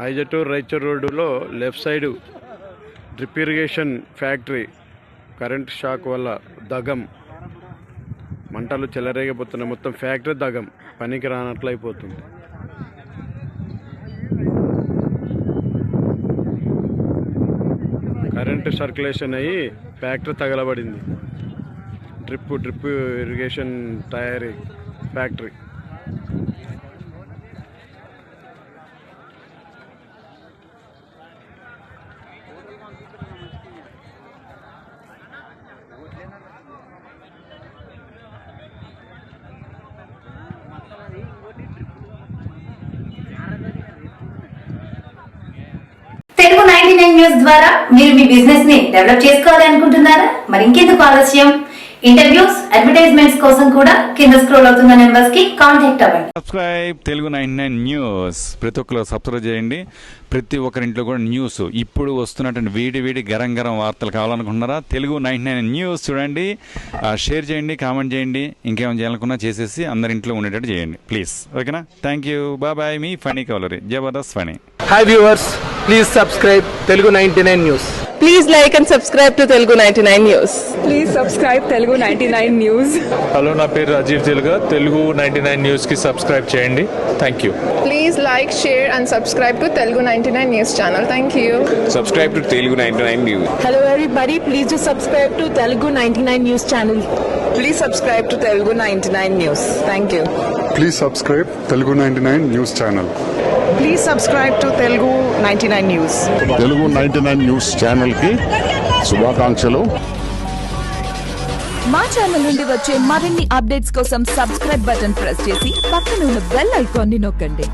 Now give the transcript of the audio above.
ఐజటూర్ రైచూర్ రోడ్డులో left side drip irrigation factory current shock వల్ల దగం మంటలు చెలరేగిపోతున్నాయి. మొత్తం ఫ్యాక్టరీ దగం, పనికి రానట్లు అయిపోతుంది. కరెంటు సర్క్యులేషన్ అయ్యి ఫ్యాక్టరీ తగలబడింది. డ్రిప్ ఇరిగేషన్ తయారీ ఫ్యాక్టరీ. తెలుగు 99 న్యూస్ ద్వారా మీరు మీ బిజినెస్ ని డెవలప్ చేసుకోవాలి అనుకుంటున్నారా? మరి ఇంకెందుకు ఆలస్యం? ఇంటర్వ్యూస్, అడ్వర్టైజ్మెంట్స్ కోసం కూడా కింద స్క్రోల్ అవుతున్న నెంబర్స్ కి కాంటాక్ట్ అవ్వండి. Subscribe Telugu 99 news. ప్రతి ఒక్కరు సబ్స్క్రైబ్ చేయండి. ప్రతి ఒక్కరింట్లో కూడా న్యూస్ ఇప్పుడు వస్తున్నటువంటి వేడి గరం వార్తలు కావాలనుకుంటున్నారా? తెలుగు 99 న్యూస్ చూడండి, షేర్ చేయండి, కామెంట్ చేయండి. ఇంకేమైనా చేయాలనుకున్నా చేసేసి అందరి ఇంట్లో ఉండేటట్టు చేయండి ప్లీజ్. ఓకేనా? Thank you. బాయ్. మీ ఫనీ కవలరీ Jabardasth Phani. Hi viewers, please subscribe Telugu 99 news. Please like and subscribe to Telugu 99 News. Please subscribe Telugu 99 News. Hello, నా పేరు రాజీవ్ తెలుగా. తెలుగు 99 న్యూస్కి సబ్స్క్రైబ్ చేయండి. Thank you. Please like, share and subscribe to Telugu 99 News channel. Thank you. Subscribe to Telugu 99 News. Hello everybody, please do subscribe to Telugu 99 News channel. Please subscribe to Telugu 99 News. Thank you. Please subscribe Telugu 99 News channel. Please subscribe to Telugu 99 News. Telugu 99 news channel కి శుభాకాంక్షలు. మా channel నుండి వచ్చే మరిన్ని updates కోసం subscribe button press చేసి పక్కన ఉన్న బెల్ ఐకాన్ ని నొక్కండి.